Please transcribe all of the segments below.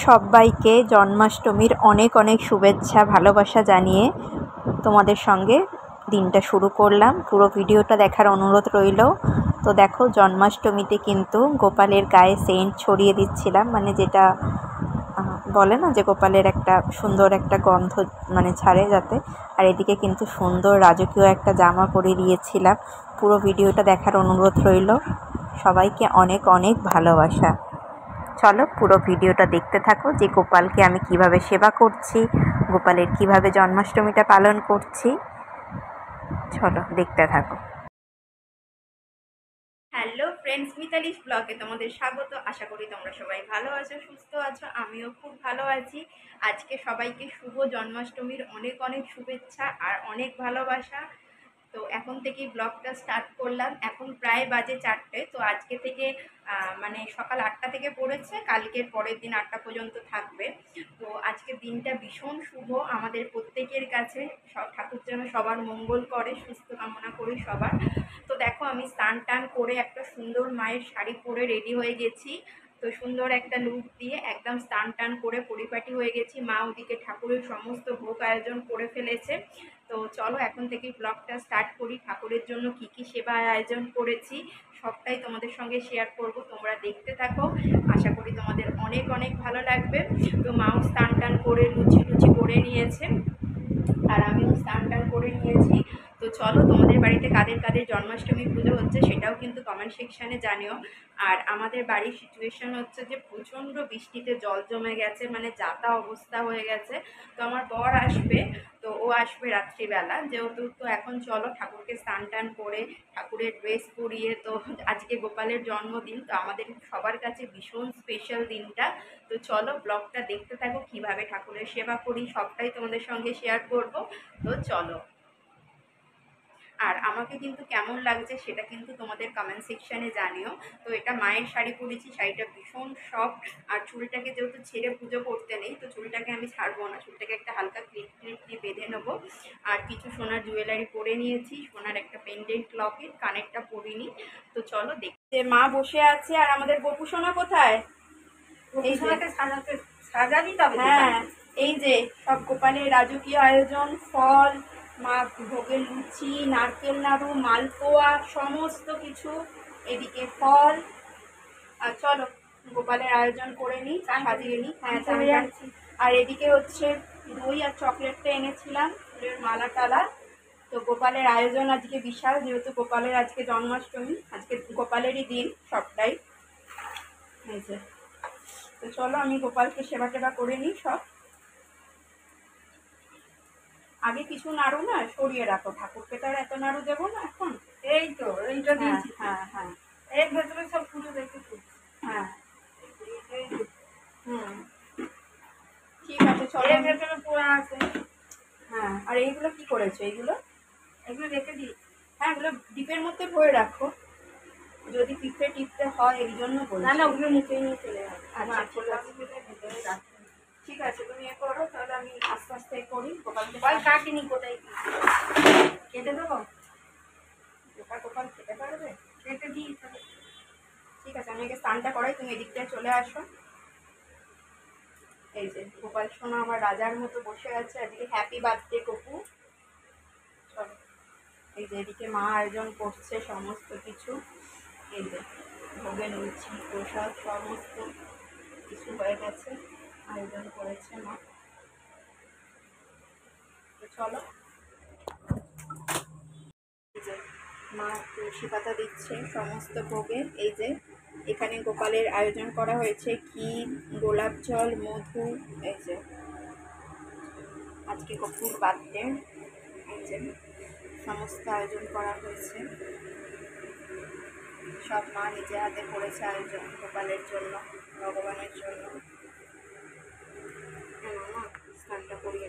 সবাইকে জন্মাষ্টমীর অনেক অনেক শুভেচ্ছা ভালোবাসা জানিয়ে তোমাদের সঙ্গে দিনটা শুরু করলাম। পুরো ভিডিওটা দেখার অনুরোধ রইল। তো দেখো, জন্মাষ্টমীতে কিন্তু গোপালের গায়ে সেন্ট ছড়িয়ে দিচ্ছিলাম, মানে যেটা বলে না যে গোপালের একটা সুন্দর একটা গন্ধ মানে ছাড়ে যাতে। আর এদিকে কিন্তু সুন্দর রাজকীয় একটা জামা পরিয়ে দিয়েছিলাম। পুরো ভিডিওটা দেখার অনুরোধ রইল। সবাইকে অনেক অনেক ভালোবাসা। চলো পুরো ভিডিওটা দেখতে থাকো যে গোপালকে আমি কিভাবে সেবা করছি, গোপালের কিভাবে জন্মাষ্টমীটা পালন করছি। চলো দেখতে থাকো। হ্যালো ফ্রেন্ডস, মিতালিশ ব্লগে তোমাদের স্বাগত। আশা করি তোমরা সবাই ভালো আছো, সুস্থ আছো। আমিও খুব ভালো আছি। আজকে সবাইকে শুভ জন্মাষ্টমীর অনেক অনেক শুভেচ্ছা আর অনেক ভালোবাসা। তো এখন থেকেই ব্লগটা স্টার্ট করলাম। এখন প্রায় বাজে 4টে। তো আজকে থেকে মানে সকাল 8টা থেকে পড়েছে, কালকের পরের দিন 8টা পর্যন্ত থাকবে। তো আজকের দিনটা ভীষণ শুভ আমাদের প্রত্যেকের কাছে। সব ঠাকুর যেন সবার মঙ্গল করে, সুস্থ কামনা করি সবার। তো দেখো, আমি স্নান টান করে একটা সুন্দর মায়ের শাড়ি পরে রেডি হয়ে গেছি। তো সুন্দর একটা লুক দিয়ে একদম স্নান টান করে পরিপাটি হয়ে গেছি। মা ওদিকে ঠাকুরের সমস্ত ভোগ আয়োজন করে ফেলেছে। তো চলো এখন থেকে ব্লগটা স্টার্ট করি। ঠাকুরের জন্য কি কি সেবা আয়োজন করেছি সবটাই তোমাদের সঙ্গে শেয়ার করব, তোমরা দেখতে থাকো। আশা করি তোমাদের অনেক অনেক ভালো লাগবে। তো মাও স্নান টান করে লুচি টুচি করে নিয়েছে, আর আমিও স্নান টান করে নিয়েছি। তো চলো, তোমাদের বাড়িতে কাদের কাদের জন্মাষ্টমী পুজো হচ্ছে সেটাও কিন্তু কমেন্ট সেকশানে জানিও। আর আমাদের বাড়ির সিচুয়েশন হচ্ছে যে প্রচণ্ড বৃষ্টিতে জল জমে গেছে, মানে যাতা অবস্থা হয়ে গেছে। তো আমার বর আসবে, তো ও আসবে রাত্রিবেলা যেহেতু। তো এখন চলো ঠাকুরকে স্নান টান করে ঠাকুরের ড্রেস পরিয়ে, তো আজকে গোপালের জন্মদিন, তো আমাদের সবার কাছে ভীষণ স্পেশাল দিনটা। তো চলো ব্লগটা দেখতে থাকো, কিভাবে ঠাকুরের সেবা করি সবটাই তোমাদের সঙ্গে শেয়ার করব। তো চলো। আর আমাকে কিন্তু কেমন লাগছে সেটা কিন্তু তোমাদের কমেন্ট সেকশানে জানিও। তো এটা মায়ের শাড়ি পরেছি, শাড়িটা ভীষণ সফট। আর চুলটাকে যেহেতু ছেড়ে পুজো করতে নেই, তো চুলটাকে আমি ছাড়বো না, চুলটাকে একটা হালকা ক্লিপ ক্লিপ দিয়ে বেঁধে নেবো। আর কিছু সোনার জুয়েলারি পরে নিয়েছি, সোনার একটা পেন্ডেন্ট লকেট, কানেরটা পরিনি। তো চলো দেখতে। মা বসে আছে, আর আমাদের গপু সোনা কোথায়? এই সাজাবি তবে। হ্যাঁ, এই যে সব গোপালের রাজকীয় আয়োজন, ফল, মা ভোগের লুচি, নারকেল নাড়ু, মালপোয়া, সমস্ত কিছু, এদিকে ফল। আর চলো গোপালের আয়োজন করে নিই, সাজিয়ে নিই। হ্যাঁ চলে যাচ্ছি। আর এদিকে হচ্ছে দই আর চকলেটটা এনেছিলাম, ফুলের মালা টালা। তো গোপালের আয়োজন আজকে বিশাল, যেহেতু গোপালের আজকে জন্মাষ্টমী, আজকে গোপালেরই দিন সবটাই। এই যে, তো চলো আমি গোপালকে সেবা টেবা করে নিই সব। আগে কিছু নাড়ু না সরিয়ে রাখো, ঠাকুরকে তো আর এত নাড়ু দেবো না এখন। এই তো এইটা দিয়েছি। হ্যাঁ হ্যাঁ, এর ভেতরে সব পুজো দেখেছি। হ্যাঁ ঠিক আছে, চলো। এর ভেতরে পোড়া আছে। হ্যাঁ, আর এইগুলো কি করেছো? এগুলো রেখে দিই। হ্যাঁ, এগুলো ডিপের মধ্যে ভরে রাখো, যদি পিঁপড়ে টিপতে হয় এই জন্য বলছি। না ওগুলো মুখে নিয়ে চলে যাবে। আচ্ছা ঠিক আছে, তুমি এ করো, তাহলে আমি আস্তে আস্তে করি। গোপাল কাটিনি, কোথায় কেটে দেবো? গোপাল খেতে পারবে? কেটে দিই। ঠিক আছে, আমি আগে স্নানটা করাই, তুমি এদিকটায় চলে আসো। এই যে গোপাল সোনা আমার রাজার মতো বসে আছে, এদিকে হ্যাপি বার্থডে কপু। চলো, এই যে এদিকে মা আয়োজন করছে সমস্ত কিছু। এই যে ভোগে লুচি, প্রসাদ সমস্ত কিছু হয়ে গেছে, আয়োজন করেছে মা। তো চলো, এই যে মা তুলসী পাতা দিচ্ছে সমস্ত ভোগে। এই যে এখানে গোপালের আয়োজন করা হয়েছে ক্ষীর, গোলাপ জল, মধু। এই যে আজকে কপুর বার্থডে, এই যে সমস্ত আয়োজন করা হয়েছে। সব মা নিজে হাতে করেছে আয়োজন গোপালের জন্য, ভগবানের জন্য। মা স্নানটা করিয়ে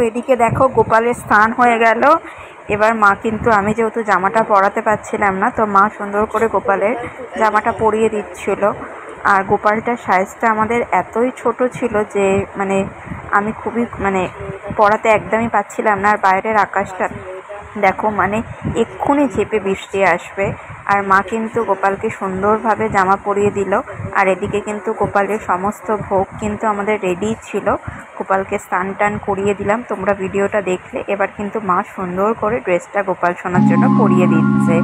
এদিকে দেখো গোপালের স্নান হয়ে গেল। এবার মা কিন্তু, আমি যেহেতু জামাটা পরাতে পারছিলাম না, তো মা সুন্দর করে গোপালের জামাটা পরিয়ে দিচ্ছিল। আর গোপালটার সাইজটা আমাদের এতই ছোট ছিল যে মানে আমি খুবই পরাতে একদমই পাচ্ছিলাম না। আর বাইরের আকাশটা দেখো, এক্ষুনি ঝেঁপে বৃষ্টি আসবে। আর মা কিন্তু গোপালকে সুন্দরভাবে জামা পরিয়ে দিল। আর এদিকে কিন্তু গোপালের সমস্ত ভোগ কিন্তু আমাদের রেডি ছিল। গোপালকে স্নান টান করিয়ে দিলাম, তোমরা ভিডিওটা দেখলে। এবার কিন্তু মা সুন্দর করে ড্রেসটা গোপাল সোনার জন্য পরিয়ে দিচ্ছে।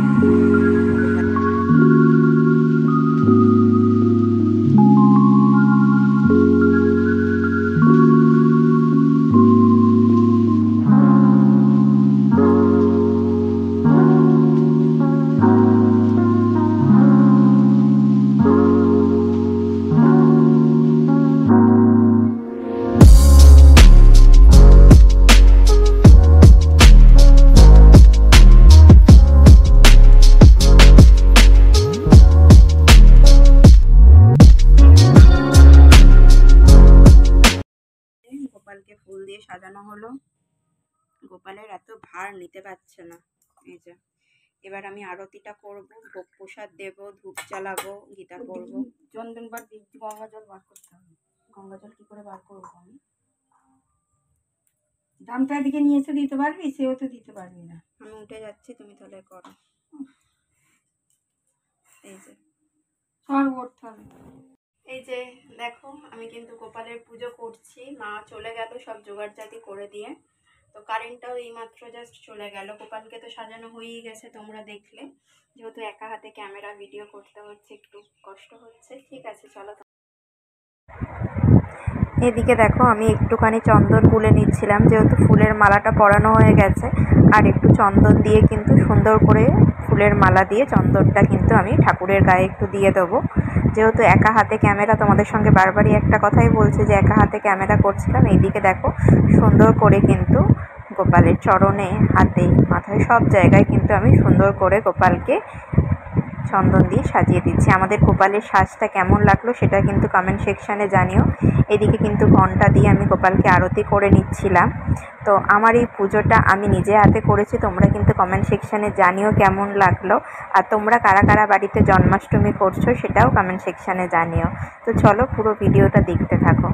গোপালকে ফুল দিয়ে সাজানো হলো। গোপালের এত ভার নিতে পারছে না। এই যে এবার আমি আরতিটা করব, ভোগ প্রসাদ দেবো, ধূপ জ্বালাবো, গীতা পড়বো। চন্দন বার গঙ্গা জল বার করতে হবে। গঙ্গা জল কি করে বার করবো আমি? দামটা এদিকে নিয়ে এসে দিতে পারবি? সেও তো দিতে পারবি না। আমি উঠে যাচ্ছি, তুমি তাহলে করো। এই যে সব করতে হবে। এই যে দেখো, আমি কিন্তু গোপালের পুজো করছি। মা চলে গেল সব জোগাড়জাতি করে দিয়ে। তো কারেন্টটাও এইমাত্র জাস্ট চলে গেল। গোপালকে তো সাজানো হয়েই গেছে, তোমরা দেখলে। যেহেতু একা হাতে ক্যামেরা ভিডিও করতে হচ্ছে, একটু কষ্ট হচ্ছে। ঠিক আছে, চলো। এদিকে দেখো, আমি একটুখানি চন্দন গুলে নিচ্ছিলাম, যেহেতু ফুলের মালাটা পরানো হয়ে গেছে। আর একটু চন্দন দিয়ে কিন্তু সুন্দর করে ফুলের মালা দিয়ে চন্দনটা কিন্তু আমি ঠাকুরের গায়ে একটু দিয়ে দেবো। যেহেতু একা হাতে ক্যামেরা, তোমাদের সঙ্গে বারবারই একটা কথাই বলছি যে একা হাতে ক্যামেরা করছিলাম। এইদিকে দেখো, সুন্দর করে কিন্তু গোপালের চরণে, হাতে, মাথায়, সব জায়গায় কিন্তু আমি সুন্দর করে গোপালকে চন্দন দিয়ে সাজিয়ে দিচ্ছি। আমাদের গোপালের সাজটা কেমন লাগলো সেটা কিন্তু কমেন্ট সেকশানে জানিও। এদিকে কিন্তু ঘন্টা দিয়ে আমি গোপালকে আরতি করে নিচ্ছিলাম। তো আমার এই পুজোটা আমি নিজে হাতে করেছি, তোমরা কিন্তু কমেন্ট সেকশানে জানিও কেমন লাগলো। আর তোমরা কারা কারা বাড়িতে জন্মাষ্টমী করছো সেটাও কমেন্ট সেকশানে জানিও। তো চলো, পুরো ভিডিওটা দেখতে থাকো।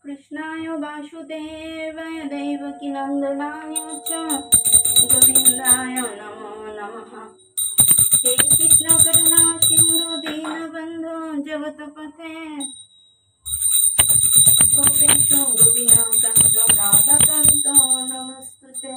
कृष्णाय वासुदेवाय देवकीनन्दनाय च गोविन्दाय नमो नमः। हे कृष्ण करुणा सिन्धु दीनबन्धु जगत्पते गोपेश गोपीनाथ राधाकान्त नमस्तुते।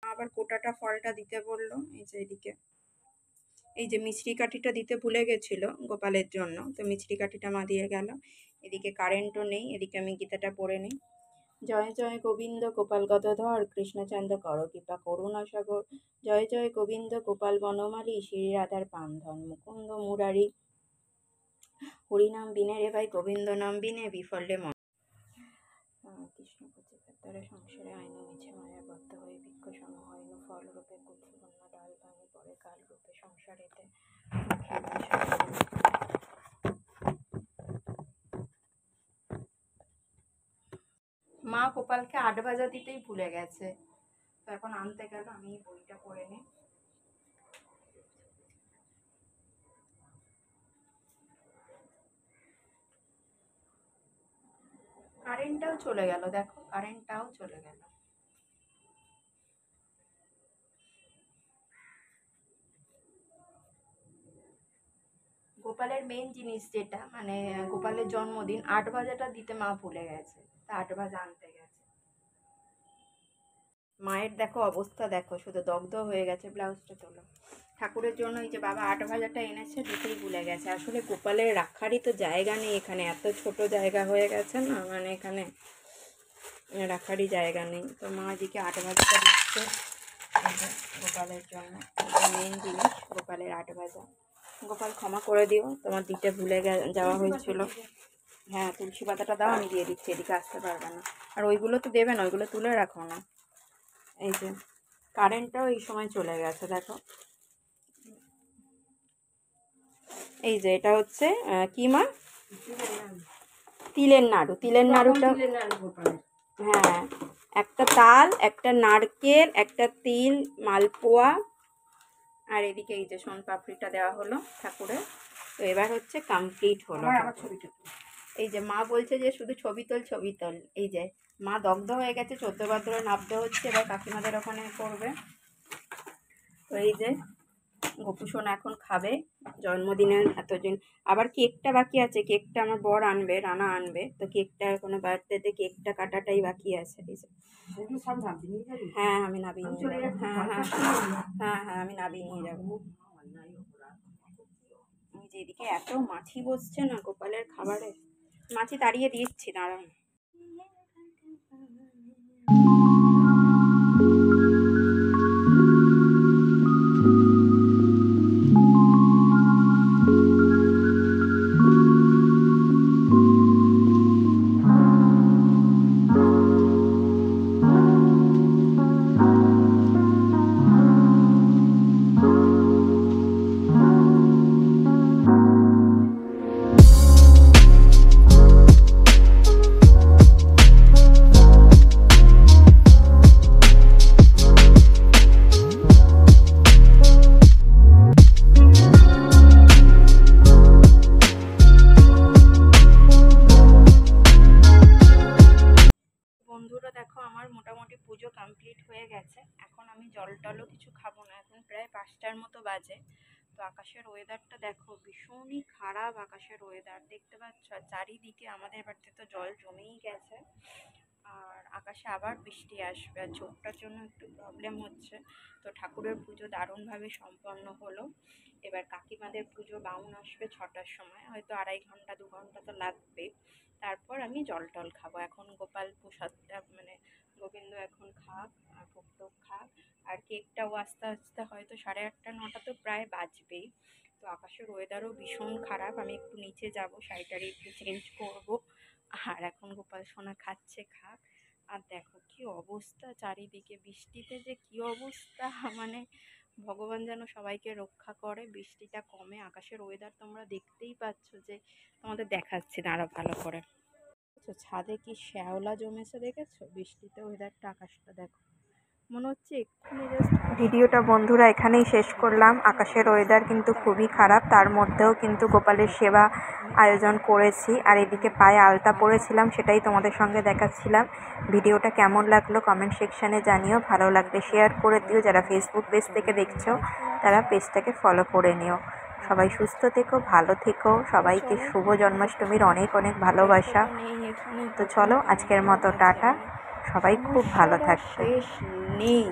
আবার গোটাটা ফলটা দিতে বললো। এই যে এদিকে এই যে মিছরি কাঠিটা দিতে ভুলে গেছিল গোপালের জন্য, তো মিছরি কাঠিটা মা দিয়ে গেল। এদিকে কারেন্টও নেই, এদিকে আমি গীতাটা পড়ে নিই। জয় জয় গোবিন্দ গোপাল গদাধর কৃষ্ণচন্দ্র কর কৃপা করুণা সাগর, জয় জয় গোবিন্দ গোপাল বনমালী শ্রী রাধার পান্ধন মুকুন্দ মুরারি, হরিনাম বিনে রে ভাই গোবিন্দ নাম বিনে বিফলে মন। কৃষ্ণ প্রতিপাদ্যারে সংসারে আইন মিছে মায়া বদ্ধ হয়ে বৃক্ষ সম হইন ফল রূপে কুলসি কন্যা ডাল ভাঙি পড়ে কাল রূপে সংসারেতে। মা গোপালকে ৮ ভাজা দিতেই ভুলে গেছে, তো এখন আনতে গেল। আমি বইটা পড়ে নিই। কারেন্টটাও চলে গেল, দেখো কারেন্টটাও চলে গেল। গোপালের মেন জিনিস যেটা মানে গোপালের জন্মদিন, ৮ ভাজাটা দিতে মা ভুলে গেছে, তা ৮ ভাজা আনতে গেছে। মায়ের দেখো অবস্থা, দেখো শুধু দগ্ধ হয়ে গেছে। ব্লাউজটা তোলো। ঠাকুরের জন্য এই যে বাবা ৮ ভাজাটা এনেছে, দিতেই ভুলে গেছে। আসলে গোপালের রাখারই তো জায়গা নেই এখানে, এত ছোট জায়গা হয়ে গেছে না, মানে এখানে রাখারই জায়গা নেই। তো মা এদিকে ৮ ভাজাটা দিচ্ছে গোপালের জন্য, মেন জিনিস গোপালের ৮ ভাজা। গোপাল ক্ষমা করে দিও, তোমার দিতে ভুলে যাওয়া হয়েছিল। হ্যাঁ তুলসী পাতাটা দাও, আমি দিয়ে দিচ্ছি, এদিকে আসতে পারবে না। আর ওইগুলো তো দেবে না, ওইগুলো তুলে রাখো না। এই যে কারেন্টটাও এই সময় চলে গেছে, দেখো। এই যে এটা হচ্ছে কি মা, তিলের নাড়ু। তিলের নাড়ুটা হ্যাঁ, একটা তাল, একটা নারকেল, একটা তিল, মালপোয়া, আর এদিকে এই যে সোন পাপড়িটা দেওয়া হলো ঠাকুরের। তো এবার হচ্ছে কমপ্লিট হলো। এই যে মা বলছে যে শুধু ছবি তোল ছবি তোল। এই যে মা দগ্ধ হয়ে গেছে, 14 বার ধরে নাবতে হচ্ছে, এবার কাকিমাদের ওখানে করবে। তো এই যে গোপুসোন এখন খাবে জন্মদিনের এতদিন। আবার কেকটা বাকি আছে, কেকটা আমার বর আনবে, রানা আনবে। তো কেকটা কোনো বার্থডেতে কেকটা কাটাটাই বাকি আছে। হ্যাঁ আমি নাবিয়ে নিয়ে যাবো। হ্যাঁ হ্যাঁ হ্যাঁ হ্যাঁ আমি নাবিয়ে নিয়ে যাবো। যে এদিকে এত মাছি বসছে না গোপালের খাবারে, মাছি তাড়িয়ে দিচ্ছি, দাঁড়ান। বন্ধুরা দেখো আমার মোটামুটি পুজো কমপ্লিট হয়ে গেছে। এখন আমি জল টলও কিছু খাবো না, এখন প্রায় 5টার মতো বাজে। তো আকাশের ওয়েদারটা দেখো, ভীষণই খারাপ আকাশের ওয়েদার, দেখতে পাচ্ছ। চারিদিকে আমাদের বাড়িতে তো জল জমেই গেছে। আর আকাশে আবার বৃষ্টি আসবে, আর চোখটার জন্য একটু প্রবলেম হচ্ছে। তো ঠাকুরের পুজো দারুণভাবে সম্পন্ন হলো। এবার কাকিমাদের পুজো বাউন আসবে 6টার সময়, হয়তো 2.5 ঘন্টা 2 ঘন্টা তো লাগবেই। তারপর আমি জল টল খাবো। এখন গোপাল প্রসাদটা মানে গোবিন্দ এখন খাক আর ভোগ টোগ খাক, আর কেকটাও আস্তে আস্তে হয়তো 8:30 9টা তো প্রায় বাজবেই। তো আকাশের ওয়েদারও ভীষণ খারাপ, আমি একটু নিচে যাব, শাড়িটারি একটু চেঞ্জ করব। আর এখন গোপাল সোনা খাচ্ছে, খাক। আর দেখো কি অবস্থা চারিদিকে, বৃষ্টিতে যে কি অবস্থা, মানে ভগবান যেন সবাইকে রক্ষা করে, বৃষ্টিটা কমে। আকাশের ওয়েদার তোমরা দেখতেই পাচ্ছ, যে তোমাদের দেখাচ্ছি দাঁড়া ভালো করে। ছাদে কি শ্যাওলা জমেছে দেখেছো, বৃষ্টিতে ওয়েদারটা, আকাশটা দেখো, মনে হচ্ছে এক্ষুনি জাস্ট। ভিডিওটা বন্ধুরা এখানেই শেষ করলাম। আকাশের ওয়েদার কিন্তু খুবই খারাপ, তার মধ্যেও কিন্তু গোপালের সেবা আয়োজন করেছি। আর এদিকে পায়ে আলতা পরেছিলাম, সেটাই তোমাদের সঙ্গে দেখাচ্ছিলাম। ভিডিওটা কেমন লাগলো কমেন্ট সেকশানে জানিও, ভালো লাগলে শেয়ার করে দিও। যারা ফেসবুক পেজ থেকে দেখছো তারা পেজটাকে ফলো করে নিও। সবাই সুস্থ থেকো, ভালো থেকো, সবাইকে শুভ জন্মাষ্টমীর অনেক অনেক ভালোবাসা। তো চলো আজকের মতো টাটা, সবাই খুব ভালো থাকবে। শেষ নেই।